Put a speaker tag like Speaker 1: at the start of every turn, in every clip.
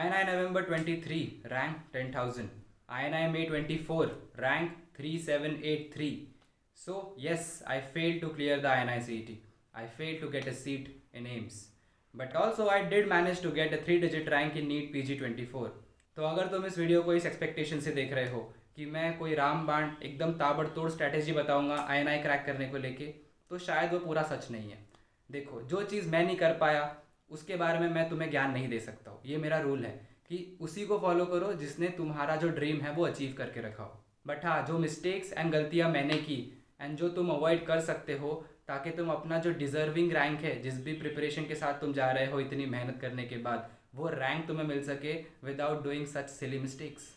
Speaker 1: INI November 23, rank 10,000. INI May 24, rank 3783. So, yes, I failed to clear the INI CET. I failed to get a seat in AIMS. But also, I did manage to get a 3-digit rank in NEET PG 24. तो अगर तुम इस video को इस expectation से देख रहे हो कि मैं कोई रामबाण एकदम ताबड़तोड़ स्ट्रैटेजी बताऊंगा INI क्रैक करने को लेके, तो शायद वो पूरा सच नहीं है। देखो, जो चीज़ मैं नहीं कर पाया उसके बारे में मैं तुम्हें ज्ञान नहीं दे सकता हूँ। ये मेरा रूल है कि उसी को फॉलो करो जिसने तुम्हारा जो ड्रीम है वो अचीव करके रखा हो। बट हाँ, जो मिस्टेक्स एंड गलतियाँ मैंने की एंड जो तुम अवॉइड कर सकते हो ताकि तुम अपना जो डिजर्विंग रैंक है, जिस भी प्रिपरेशन के साथ तुम जा रहे हो इतनी मेहनत करने के बाद, वो रैंक तुम्हें मिल सके without doing such silly mistakes.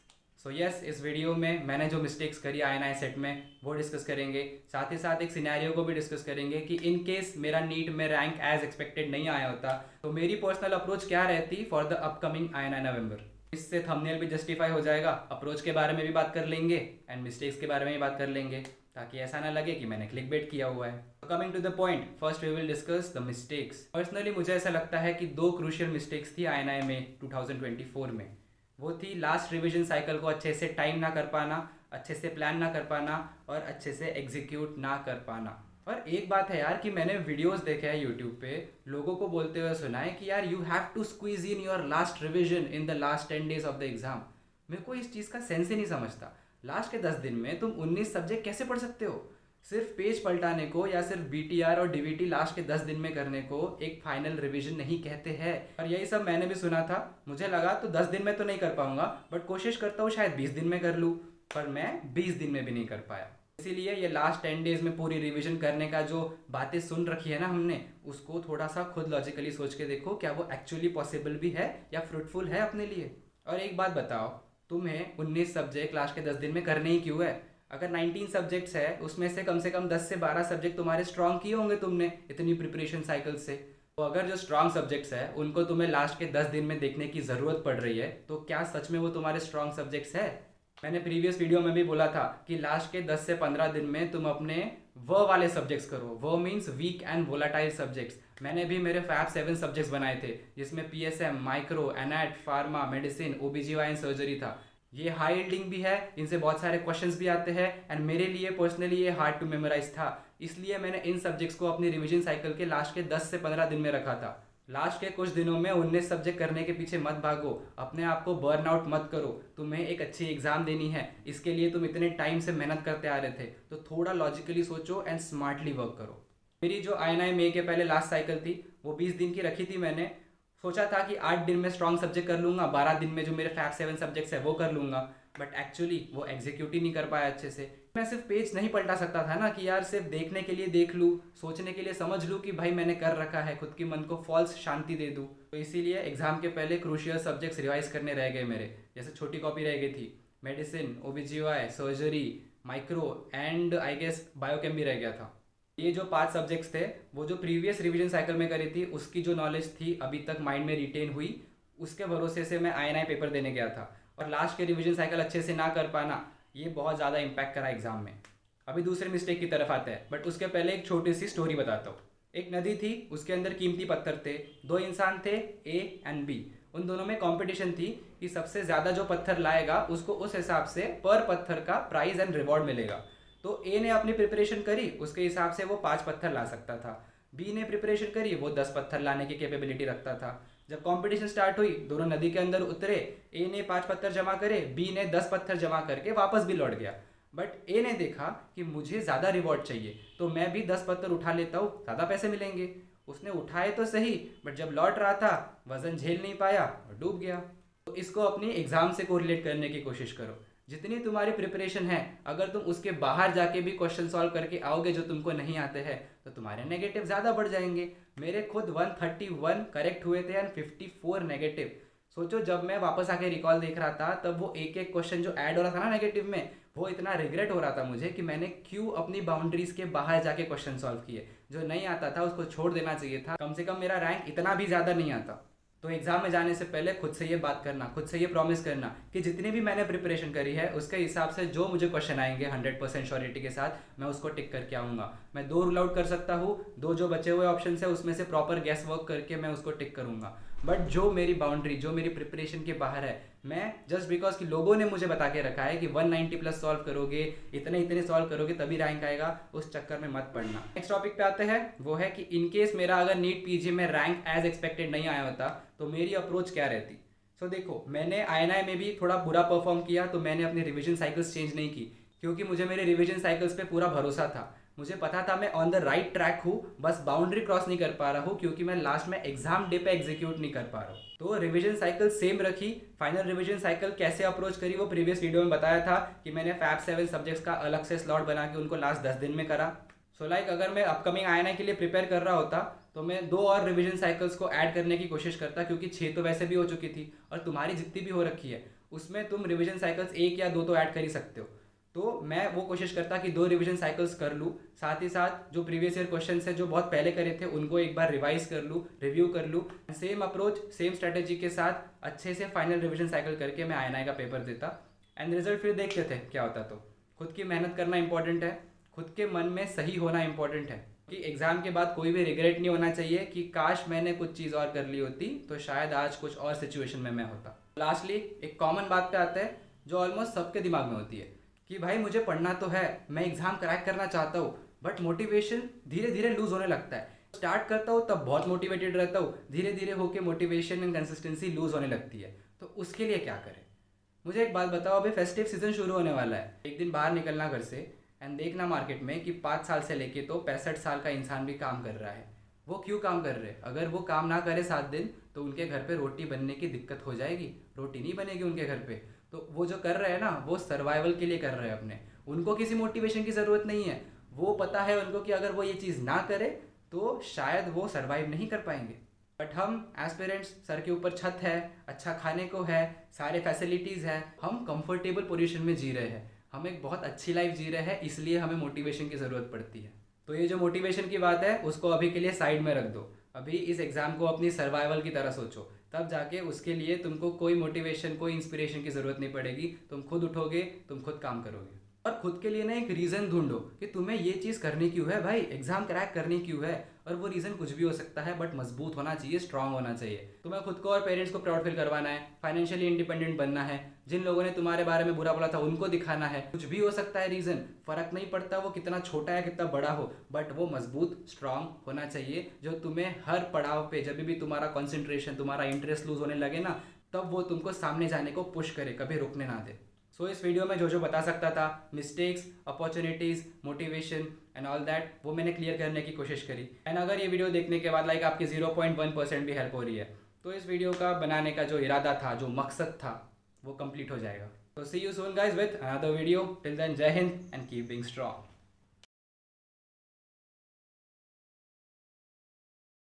Speaker 1: So yes, इस वीडियो में मैंने जो मिस्टेक्स करी INI सेट में वो डिस्कस करेंगे। साथ ही साथ एक सिनेरियो को भी डिस्कस करेंगे कि इन केस मेरा नीट में रैंक एज एक्सपेक्टेड नहीं आया होता तो मेरी पर्सनल अप्रोच क्या रहती फॉर द अपकमिंग INI नवंबर। इससे थंबनेल भी जस्टिफाई हो जाएगा, अप्रोच के बारे में भी बात कर लेंगे एंड मिस्टेक्स के बारे में भी बात कर लेंगे, ताकि ऐसा ना लगे कि मैंने क्लिकबेट किया हुआ है। Coming to the point, first we will discuss the mistakes. Personally मुझे ऐसा लगता है कि 2 क्रूशियल मिस्टेक्स थी INI में 2024 में। वो थी लास्ट रिवीजन साइकिल को अच्छे से टाइम ना कर पाना, अच्छे से प्लान ना कर पाना और अच्छे से एग्जीक्यूट ना कर पाना। और एक बात है यार कि मैंने वीडियोस देखे हैं यूट्यूब पे, लोगों को बोलते हुए सुना है कि यार you have to squeeze in your last revision in the last 10 days of the exam. मेरे को इस चीज़ का सेंस ही नहीं समझता। लास्ट के 10 दिन में तुम 19 सब्जेक्ट कैसे पढ़ सकते हो? सिर्फ पेज पलटाने को या सिर्फ BTR और DVT लास्ट के 10 दिन में करने को एक फाइनल रिवीजन नहीं कहते हैं। और यही सब मैंने भी सुना था। मुझे लगा तो 10 दिन में तो नहीं कर पाऊंगा, बट कोशिश करता हूँ शायद 20 दिन में कर लूँ, पर मैं 20 दिन में भी नहीं कर पाया। इसीलिए ये लास्ट 10 days में पूरी रिवीजन करने का जो बातें सुन रखी है ना हमने, उसको थोड़ा सा खुद लॉजिकली सोच के देखो, क्या वो एक्चुअली पॉसिबल भी है या फ्रूटफुल है अपने लिए। और एक बात बताओ, तुम्हें 19 सब्जेक्ट लास्ट के 10 दिन में करने ही क्यों है? अगर 19 सब्जेक्ट्स है उसमें से कम 10 से 12 सब्जेक्ट तुम्हारे स्ट्रॉन्ग किए होंगे तुमने इतनी प्रिपरेशन साइकिल से। तो अगर जो स्ट्रॉन्ग सब्जेक्ट्स है उनको तुम्हें लास्ट के 10 दिन में देखने की ज़रूरत पड़ रही है, तो क्या सच में वो तुम्हारे स्ट्रॉन्ग सब्जेक्ट्स है? मैंने प्रीवियस वीडियो में भी बोला था कि लास्ट के 10 से 15 दिन में तुम अपने वो वाले सब्जेक्ट्स करो। वो means weak and volatile subjects. मैंने भी मेरे फैब 7 सब्जेक्ट्स बनाए थे, जिसमें PSM, माइक्रो, एनएट, फार्मा, मेडिसिन, OBGYN सर्जरी था। ये हाई यील्डिंग भी है, इनसे बहुत सारे क्वेश्चंस भी आते हैं एंड मेरे लिए पर्सनली ये हार्ड टू मेमोराइज था। इसलिए मैंने इन सब्जेक्ट्स को अपनी रिवीजन साइकिल के लास्ट के 10 से 15 दिन में रखा था। लास्ट के कुछ दिनों में 19 सब्जेक्ट करने के पीछे मत भागो, अपने आप को बर्न आउट मत करो। तुम्हें एक अच्छी एग्जाम देनी है, इसके लिए तुम इतने टाइम से मेहनत करते आ रहे थे, तो थोड़ा लॉजिकली सोचो एंड स्मार्टली वर्क करो। मेरी जो INI मे के पहले लास्ट साइकिल थी वो 20 दिन की रखी थी। मैंने सोचा था कि 8 दिन में स्ट्रॉन्ग सब्जेक्ट कर लूँगा, 12 दिन में जो मेरे फैब 7 सब्जेक्ट्स है वो कर लूँगा, बट एक्चुअली वो एग्जीक्यूट ही नहीं कर पाया अच्छे से। मैं सिर्फ पेज नहीं पलटा सकता था ना कि यार सिर्फ देखने के लिए देख लूँ, सोचने के लिए समझ लूँ कि भाई मैंने कर रखा है, खुद की मन को फॉल्स शांति दे दूँ। तो इसीलिए एग्जाम के पहले क्रूशियल सब्जेक्ट्स रिवाइज करने रह गए मेरे। जैसे छोटी कॉपी रह गई थी, medicine, OBGY, surgery, micro and I guess biochem भी रह गया था। ये जो 5 सब्जेक्ट्स थे वो जो प्रीवियस रिवीजन साइकिल में करी थी उसकी जो नॉलेज थी अभी तक माइंड में रिटेन हुई, उसके भरोसे से मैं INI पेपर देने गया था। और लास्ट के रिवीजन साइकिल अच्छे से ना कर पाना, ये बहुत ज़्यादा इम्पैक्ट करा एग्जाम में। अभी दूसरे मिस्टेक की तरफ आते हैं, बट उसके पहले एक छोटी सी स्टोरी बताता हूँ। एक नदी थी, उसके अंदर कीमती पत्थर थे, 2 इंसान थे, A एंड B। उन दोनों में कंपटीशन थी कि सबसे ज़्यादा जो पत्थर लाएगा उसको उस हिसाब से पर पत्थर का प्राइज एंड रिवॉर्ड मिलेगा। तो A ने अपनी प्रिपरेशन करी, उसके हिसाब से वो 5 पत्थर ला सकता था। B ने प्रिपरेशन करी, वो 10 पत्थर लाने की कैपेबिलिटी रखता था। जब कंपटीशन स्टार्ट हुई, दोनों नदी के अंदर उतरे, A ने 5 पत्थर जमा करे, B ने 10 पत्थर जमा करके वापस भी लौट गया। बट A ने देखा कि मुझे ज़्यादा रिवॉर्ड चाहिए, तो मैं भी 10 पत्थर उठा लेता हूँ, ज़्यादा पैसे मिलेंगे। उसने उठाए तो सही, बट जब लौट रहा था वजन झेल नहीं पाया और डूब गया। तो इसको अपनी एग्जाम से कोरिलेट करने की कोशिश करो। जितनी तुम्हारी प्रिपरेशन है, अगर तुम उसके बाहर जाके भी क्वेश्चन सॉल्व करके आओगे जो तुमको नहीं आते हैं, तो तुम्हारे नेगेटिव ज़्यादा बढ़ जाएंगे। मेरे खुद 131 करेक्ट हुए थे एंड 54 नेगेटिव। सोचो, जब मैं वापस आके रिकॉल देख रहा था तब वो एक एक क्वेश्चन जो ऐड हो रहा था ना नेगेटिव में, वो इतना रिग्रेट हो रहा था मुझे कि मैंने क्यों अपनी बाउंड्रीज के बाहर जाके क्वेश्चन सॉल्व किए। जो नहीं आता था उसको छोड़ देना चाहिए था, कम से कम मेरा रैंक इतना भी ज़्यादा नहीं आता। तो एग्जाम में जाने से पहले खुद से ये बात करना, खुद से ये प्रॉमिस करना कि जितनी भी मैंने प्रिपरेशन करी है उसके हिसाब से जो मुझे क्वेश्चन आएंगे 100% श्योरिटी के साथ मैं उसको टिक करके आऊँगा। मैं 2 रूल आउट कर सकता हूँ, 2 जो बचे हुए ऑप्शन है उसमें से प्रॉपर गैस वर्क करके मैं उसको टिक करूँगा। बट जो मेरी बाउंड्री, जो मेरी प्रिपरेशन के बाहर है, मैं जस्ट बिकॉज कि लोगों ने मुझे बता के रखा है कि 190 प्लस सॉल्व करोगे, इतने इतने सॉल्व करोगे तभी रैंक आएगा, उस चक्कर में मत पड़ना। नेक्स्ट टॉपिक पे आते हैं, वो है कि इन केस मेरा अगर नीट पीजी में रैंक एज एक्सपेक्टेड नहीं आया होता तो मेरी अप्रोच क्या रहती। सो देखो, मैंने आईएनआई में भी थोड़ा बुरा परफॉर्म किया तो मैंने अपनी रिविजन साइकिल्स चेंज नहीं की, क्योंकि मुझे मेरे रिविजन साइकिल्स पे पूरा भरोसा था। मुझे पता था मैं ऑन द राइट ट्रैक हूँ, बस बाउंड्री क्रॉस नहीं कर पा रहा हूँ क्योंकि मैं लास्ट में एग्जाम डे पे एग्जीक्यूट नहीं कर पा रहा हूँ। तो रिवीजन साइकिल सेम रखी। फाइनल रिवीजन साइकिल कैसे अप्रोच करी वो प्रीवियस वीडियो में बताया था कि मैंने फैब 7 सब्जेक्ट्स का अलग से स्लॉट बना के उनको लास्ट 10 दिन में करा। सो लाइक अगर मैं अपकमिंग आईएनआई के लिए प्रिपेयर कर रहा होता तो मैं 2 और रिवीजन साइकिल्स को ऐड करने की कोशिश करता, क्योंकि 6 तो वैसे भी हो चुकी थी और तुम्हारी जितनी भी हो रखी है उसमें तुम रिवीजन साइकिल्स 1 या 2 तो ऐड कर ही सकते हो। तो मैं वो कोशिश करता कि 2 रिवीजन साइकिल्स कर लूँ, साथ ही साथ जो प्रीवियस ईयर क्वेश्चन है जो बहुत पहले करे थे उनको एक बार रिवाइज कर लूँ, रिव्यू कर लूँ। सेम अप्रोच सेम स्ट्रेटेजी के साथ अच्छे से फाइनल रिवीजन साइकिल करके मैं आईएनआई का पेपर देता एंड रिजल्ट फिर देखते थे क्या होता। तो खुद की मेहनत करना इंपॉर्टेंट है, खुद के मन में सही होना इंपॉर्टेंट है कि एग्जाम के बाद कोई भी रिग्रेट नहीं होना चाहिए कि काश मैंने कुछ चीज़ और कर ली होती तो शायद आज कुछ और सिचुएशन में मैं होता। लास्टली एक कॉमन बात पे आते हैं जो ऑलमोस्ट सबके दिमाग में होती है कि भाई मुझे पढ़ना तो है, मैं एग्जाम क्रैक करना चाहता हूँ, बट मोटिवेशन धीरे धीरे लूज होने लगता है। स्टार्ट करता हूँ तब बहुत मोटिवेटेड रहता हूँ, धीरे धीरे होके मोटिवेशन एंड कंसिस्टेंसी लूज होने लगती है। तो उसके लिए क्या करें? मुझे एक बात बताओ, अभी फेस्टिव सीजन शुरू होने वाला है, एक दिन बाहर निकलना घर से एंड देखना मार्केट में कि 5 साल से लेके तो 65 साल का इंसान भी काम कर रहा है। वो क्यों काम कर रहे हैं? अगर वो काम ना करे 7 दिन तो उनके घर पे रोटी बनने की दिक्कत हो जाएगी, रोटी नहीं बनेगी उनके घर पे। तो वो जो कर रहे हैं ना वो सर्वाइवल के लिए कर रहे हैं अपने, उनको किसी मोटिवेशन की ज़रूरत नहीं है। वो पता है उनको कि अगर वो ये चीज़ ना करे तो शायद वो सर्वाइव नहीं कर पाएंगे। बट हम एस्पिरेंट्स, सर के ऊपर छत है, अच्छा खाने को है, सारे फैसिलिटीज़ है, हम कंफर्टेबल पोजीशन में जी रहे हैं, हम एक बहुत अच्छी लाइफ जी रहे हैं, इसलिए हमें मोटिवेशन की ज़रूरत पड़ती है। तो ये जो मोटिवेशन की बात है उसको अभी के लिए साइड में रख दो। अभी इस एग्ज़ाम को अपनी सर्वाइवल की तरह सोचो, तब जाके उसके लिए तुमको कोई मोटिवेशन, कोई इंस्पिरेशन की ज़रूरत नहीं पड़ेगी। तुम खुद उठोगे, तुम खुद काम करोगे और खुद के लिए ना एक रीज़न ढूंढो कि तुम्हें ये चीज़ करनी क्यों है। भाई एग्जाम क्रैक करनी क्यों है? और वो रीज़न कुछ भी हो सकता है बट मजबूत होना चाहिए, स्ट्रांग होना चाहिए। तुम्हें खुद को और पेरेंट्स को प्राउड फील करवाना है, फाइनेंशियली इंडिपेंडेंट बनना है, जिन लोगों ने तुम्हारे बारे में बुरा बोला था उनको दिखाना है। कुछ भी हो सकता है रीज़न, फर्क नहीं पड़ता वो कितना छोटा है कितना बड़ा हो, बट वो मजबूत स्ट्रांग होना चाहिए जो तुम्हें हर पड़ाव पे, जब भी तुम्हारा कॉन्सेंट्रेशन, तुम्हारा इंटरेस्ट लूज होने लगे ना, तब वो तुमको सामने जाने को पुश करे, कभी रुकने ना दे। सो इस वीडियो में जो जो बता सकता था, mistakes, opportunities, motivation and all that, वो मैंने क्लियर करने की कोशिश करी। एंड अगर ये वीडियो देखने के बाद लाइक आपकी 0.1% भी हेल्प हो रही है तो इस वीडियो का बनाने का जो इरादा था, जो मकसद था, वो कंप्लीट हो जाएगा। तो see you soon guys with another video. Till then, जय हिंद एंड कीप बीइंग स्ट्रांग।